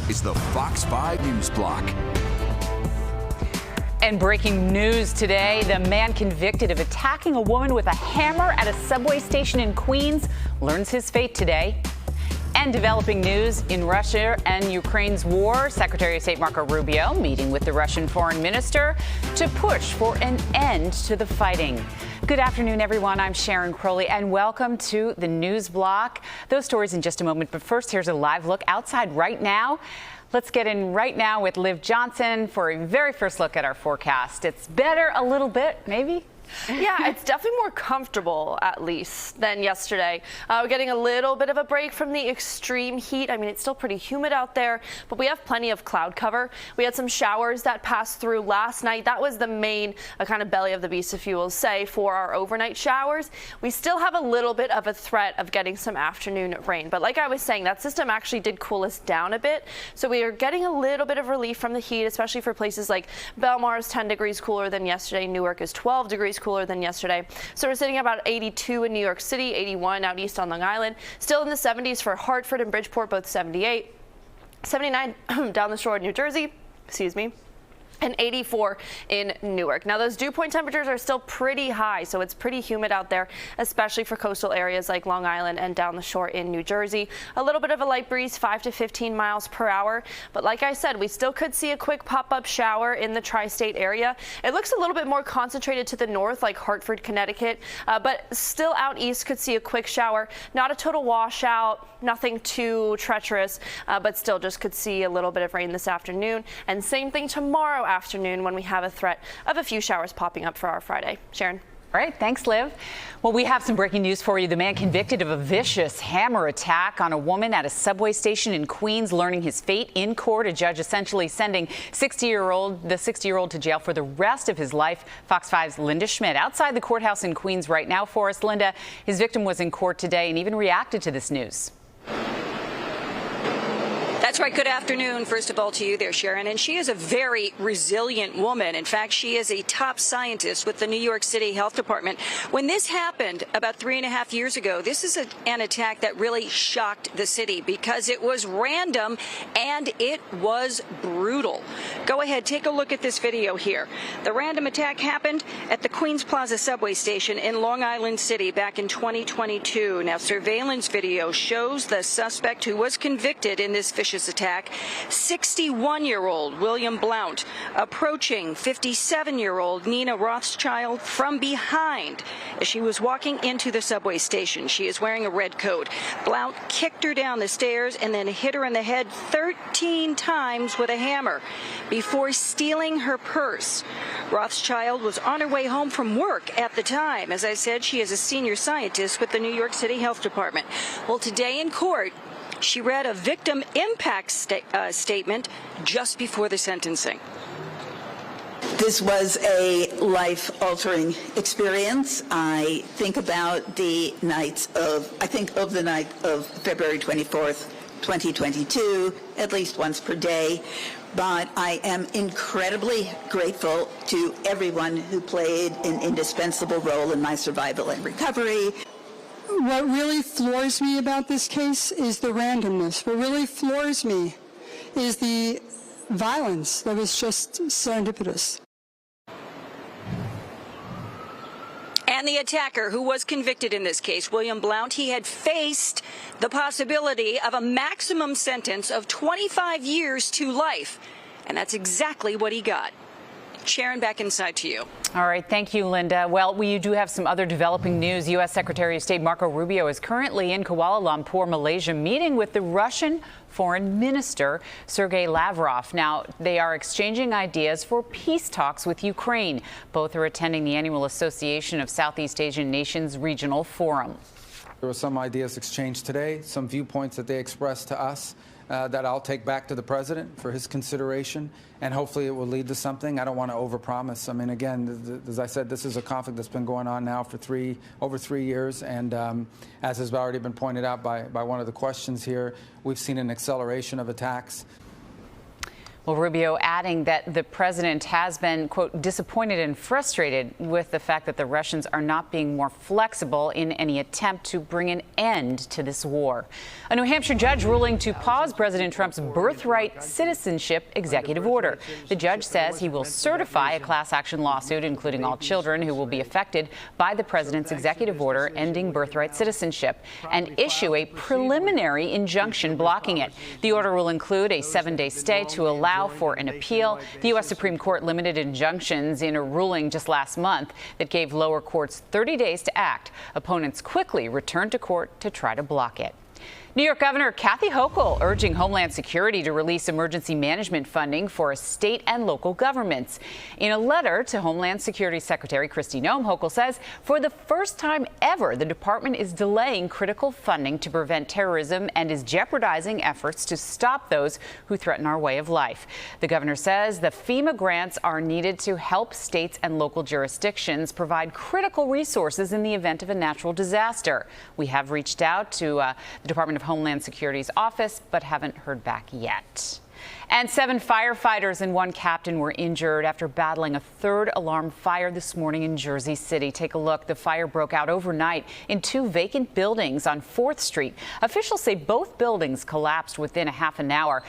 is the Fox 5 News Block. And breaking news today, the man convicted of attacking a woman with a hammer at a subway station in Queens learns his fate today. And developing news in Russia and Ukraine's war, Secretary of State Marco Rubio meeting with the Russian foreign minister to push for an end to the fighting. Good afternoon, everyone. I'm Sharon Crowley, and welcome to the News Block. Those stories in just a moment, but first, here's a live look outside right now. Let's get in right now with Liv Johnson for a very first look at our forecast. It's better a little bit, maybe? Yeah, it's definitely more comfortable, at least, than yesterday. We're getting a little bit of a break from the extreme heat. I mean, it's still pretty humid out there, but we have plenty of cloud cover. We had some showers that passed through last night. That was the main kind of belly of the beast, if you will say, for our overnight showers. We still have a little bit of a threat of getting some afternoon rain. But like I was saying, that system actually did cool us down a bit. So we are getting a little bit of relief from the heat, especially for places like Belmar is 10 degrees cooler than yesterday. Newark is 12 degrees cooler than yesterday. So we're sitting at about 82 in New York City, 81 out east on Long Island. Still in the 70s for Hartford and Bridgeport, both 78. 79 down the shore in New Jersey, and 84 in Newark. Now, those dew point temperatures are still pretty high, so it's pretty humid out there, especially for coastal areas like Long Island and down the shore in New Jersey. A little bit of a light breeze, 5 to 15 miles per hour. But like I said, we still could see a quick pop-up shower in the tri-state area. It looks a little bit more concentrated to the north, like Hartford, Connecticut, but still out east could see a quick shower. Not a total washout, nothing too treacherous, but still just could see a little bit of rain this afternoon. And same thing tomorrow afternoon when we have a threat of a few showers popping up for our Friday. Sharon. All right, thanks, Liv. Well, we have some breaking news for you. The man convicted of a vicious hammer attack on a woman at a subway station in Queens learning his fate in court. A judge essentially sending the 60-year-old to jail for the rest of his life. Fox 5's Linda Schmidt outside the courthouse in Queens right now for us. Linda, his victim was in court today and even reacted to this news. That's right. Good afternoon, first of all, to you there, Sharon. And she is a very resilient woman. In fact, she is a top scientist with the New York City Health Department. When this happened about 3.5 years ago, this is an attack that really shocked the city because it was random and it was brutal. Go ahead, take a look at this video here. The random attack happened at the Queens Plaza subway station in Long Island City back in 2022. Now, surveillance video shows the suspect who was convicted in this vicious attack, 61-year-old William Blount, approaching 57-year-old Nina Rothschild from behind as she was walking into the subway station. She is wearing a red coat. Blount kicked her down the stairs and then hit her in the head 13 times with a hammer before stealing her purse. Rothschild was on her way home from work at the time. As I said, she is a senior scientist with the New York City Health Department. Well, today in court, she read a victim impact statement just before the sentencing. This was a life-altering experience. I think about the night of February 24th, 2022, at least once per day. But I am incredibly grateful to everyone who played an indispensable role in my survival and recovery. What really floors me about this case is the randomness. What really floors me is the violence that was just serendipitous. And the attacker who was convicted in this case, William Blount, he had faced the possibility of a maximum sentence of 25 years to life. And that's exactly what he got. Sharon, back inside to you. All right. Thank you, Linda. Well, we do have some other developing news. U.S. Secretary of State Marco Rubio is currently in Kuala Lumpur, Malaysia, meeting with the Russian Foreign Minister, Sergei Lavrov. Now, they are exchanging ideas for peace talks with Ukraine. Both are attending the annual Association of Southeast Asian Nations Regional Forum. There were some ideas exchanged today, some viewpoints that they expressed to us that I'll take back to the president for his consideration, and hopefully it will lead to something. I don't want to overpromise. I mean, again, as I said, this is a conflict that's been going on now for over 3 years, and as has already been pointed out by one of the questions here, we've seen an acceleration of attacks. Well, Rubio adding that the president has been, quote, disappointed and frustrated with the fact that the Russians are not being more flexible in any attempt to bring an end to this war. A New Hampshire judge ruling to pause President Trump's birthright citizenship executive order. The judge says he will certify a class action lawsuit, including all children who will be affected by the president's executive order ending birthright citizenship, and issue a preliminary injunction blocking it. The order will include a 7-day stay to allow for an appeal. The U.S. Supreme Court limited injunctions in a ruling just last month that gave lower courts 30 days to act. Opponents quickly returned to court to try to block it. New York Governor Kathy Hochul urging Homeland Security to release emergency management funding for state and local governments. In a letter to Homeland Security Secretary Kristi Noem, Hochul says for the first time ever, the department is delaying critical funding to prevent terrorism and is jeopardizing efforts to stop those who threaten our way of life. The governor says the FEMA grants are needed to help states and local jurisdictions provide critical resources in the event of a natural disaster. We have reached out to the Department of Homeland Security's office, but haven't heard back yet. And 7 firefighters and 1 captain were injured after battling a third alarm fire this morning in Jersey City. Take a look. The fire broke out overnight in 2 vacant buildings on 4th Street. Officials say both buildings collapsed within a half an hour.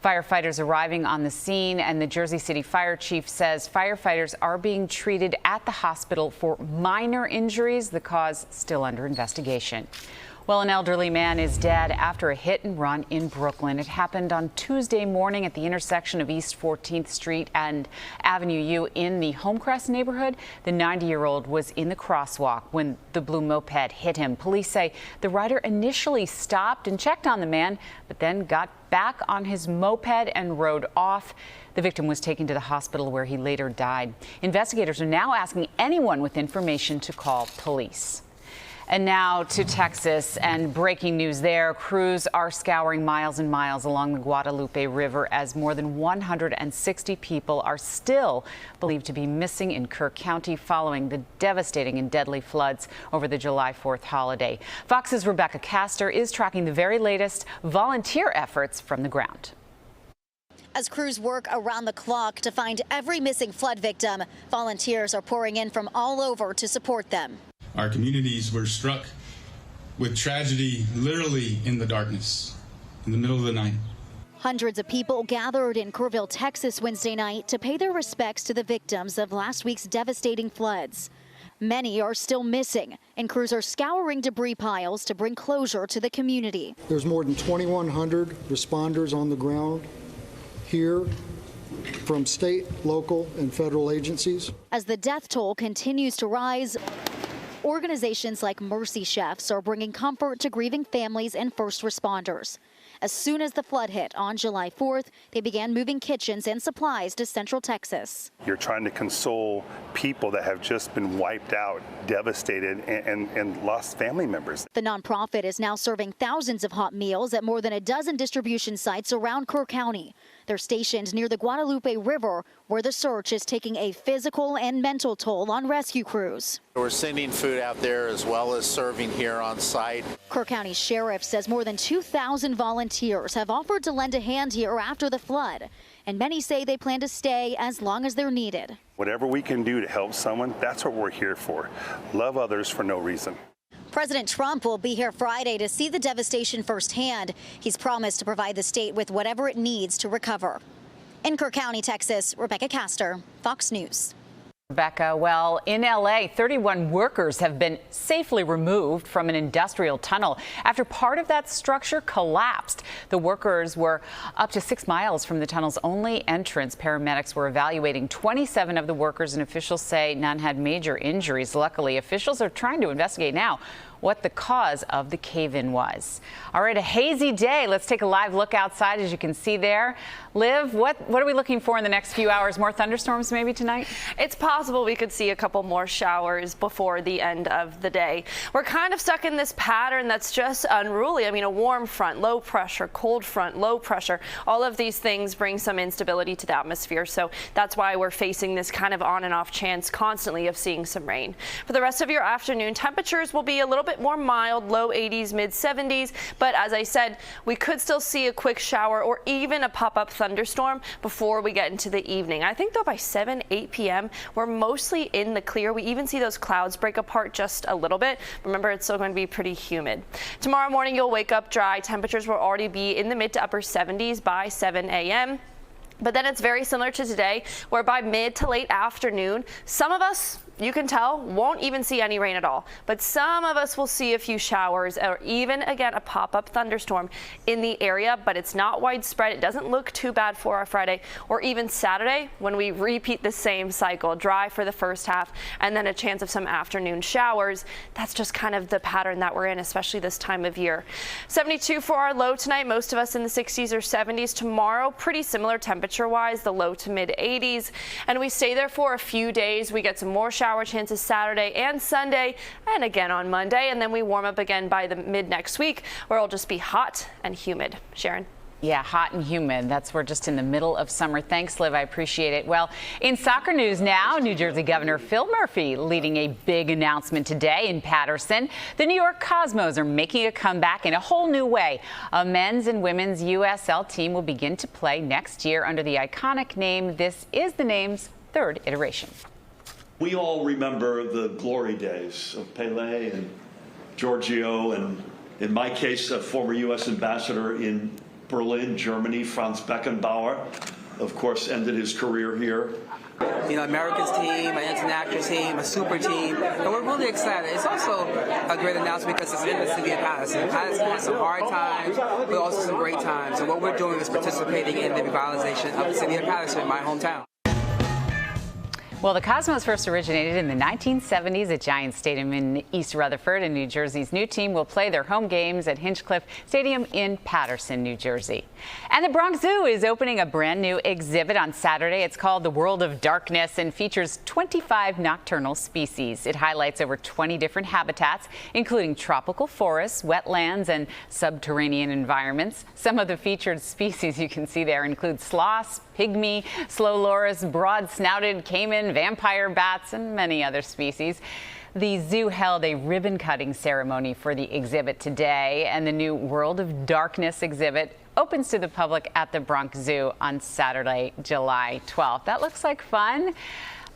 Firefighters arriving on the scene, and the Jersey City fire chief says firefighters are being treated at the hospital for minor injuries, the cause still under investigation. Well, an elderly man is dead after a hit and run in Brooklyn. It happened on Tuesday morning at the intersection of East 14th Street and Avenue U in the Homecrest neighborhood. The 90-year-old was in the crosswalk when the blue moped hit him. Police say the rider initially stopped and checked on the man, but then got back on his moped and rode off. The victim was taken to the hospital where he later died. Investigators are now asking anyone with information to call police. And now to Texas, and breaking news there. Crews are scouring miles and miles along the Guadalupe River as more than 160 people are still believed to be missing in Kirk County following the devastating and deadly floods over the July 4th holiday. Fox's Rebecca Castor is tracking the very latest volunteer efforts from the ground. As crews work around the clock to find every missing flood victim, volunteers are pouring in from all over to support them. Our communities were struck with tragedy literally in the darkness, in the middle of the night. Hundreds of people gathered in Kerrville, Texas Wednesday night to pay their respects to the victims of last week's devastating floods. Many are still missing, and crews are scouring debris piles to bring closure to the community. There's more than 2,100 responders on the ground here from state, local, and federal agencies. As the death toll continues to rise, organizations like Mercy Chefs are bringing comfort to grieving families and first responders. As soon as the flood hit on July 4th, they began moving kitchens and supplies to Central Texas. You're trying to console people that have just been wiped out, devastated, and lost family members. The nonprofit is now serving thousands of hot meals at more than a dozen distribution sites around Kerr County. They're stationed near the Guadalupe River, where the search is taking a physical and mental toll on rescue crews. We're sending food out there as well as serving here on site. Kerr County Sheriff says more than 2,000 volunteers have offered to lend a hand here after the flood, and many say they plan to stay as long as they're needed. Whatever we can do to help someone, that's what we're here for. Love others for no reason. President Trump will be here Friday to see the devastation firsthand. He's promised to provide the state with whatever it needs to recover. In Kerr County, Texas, Rebecca Castor, Fox News. Rebecca, well, in L.A., 31 workers have been safely removed from an industrial tunnel after part of that structure collapsed. The workers were up to 6 miles from the tunnel's only entrance. Paramedics were evaluating 27 of the workers, and officials say none had major injuries. Luckily, officials are trying to investigate now what the cause of the cave-in was. All right, a hazy day. Let's take a live look outside. As you can see there, Liv, what are we looking for in the next few hours? More thunderstorms maybe tonight? It's possible we could see a couple more showers before the end of the day. We're kind of stuck in this pattern that's just unruly. I mean, a warm front, low pressure, cold front, low pressure. All of these things bring some instability to the atmosphere. So that's why we're facing this kind of on and off chance constantly of seeing some rain. For the rest of your afternoon, temperatures will be a little bit bit more mild, low 80s, mid 70s. But as I said, we could still see a quick shower or even a pop-up thunderstorm before we get into the evening. I think though by 7, 8 p.m. we're mostly in the clear. We even see those clouds break apart just a little bit. Remember, it's still going to be pretty humid. Tomorrow morning you'll wake up dry. Temperatures will already be in the mid to upper 70s by 7 a.m. But then it's very similar to today, where by mid to late afternoon, some of us, you can tell, won't even see any rain at all. But some of us will see a few showers or even, again, a pop-up thunderstorm in the area. But it's not widespread. It doesn't look too bad for our Friday or even Saturday when we repeat the same cycle. Dry for the first half and then a chance of some afternoon showers. That's just kind of the pattern that we're in, especially this time of year. 72 for our low tonight. Most of us in the 60s or 70s. Tomorrow, pretty similar temperature-wise, the low to mid 80s. And we stay there for a few days. We get some more showers chances Saturday and Sunday and again on Monday, and then we warm up again by the mid next week where it'll just be hot and humid. Sharon? Yeah, hot and humid. We're just in the middle of summer. Thanks, Liv. I appreciate it. Well, in soccer news now, New Jersey Governor Phil Murphy leading a big announcement today in Paterson. The New York Cosmos are making a comeback in a whole new way. A men's and women's USL team will begin to play next year under the iconic name. This is the name's third iteration. We all remember the glory days of Pelé and Giorgio, and in my case, a former U.S. ambassador in Berlin, Germany, Franz Beckenbauer, of course, ended his career here. You know, America's team, an international team, a super team, and we're really excited. It's also a great announcement because it's in the city of Paterson. Paterson had some hard times, but also some great times. And what we're doing is participating in the revitalization of the city of Paterson, my hometown. Well, the Cosmos first originated in the 1970s at Giants Stadium in East Rutherford, and New Jersey's new team will play their home games at Hinchcliffe Stadium in Paterson, New Jersey. And the Bronx Zoo is opening a brand new exhibit on Saturday. It's called The World of Darkness and features 25 nocturnal species. It highlights over 20 different habitats, including tropical forests, wetlands, and subterranean environments. Some of the featured species you can see there include sloths, pygmy, slow loris, broad-snouted caiman, vampire bats, and many other species. The zoo held a ribbon-cutting ceremony for the exhibit today, and the new World of Darkness exhibit opens to the public at the Bronx Zoo on Saturday, July 12th. That looks like fun,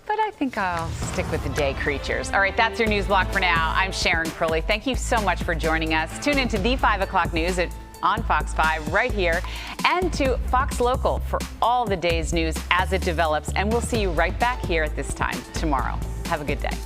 but I think I'll stick with the day creatures. All right, that's your news block for now. I'm Sharon Crowley. Thank you so much for joining us. Tune into the 5 o'clock news on Fox 5 right here, and to Fox Local for all the day's news as it develops. And we'll see you right back here at this time tomorrow. Have a good day.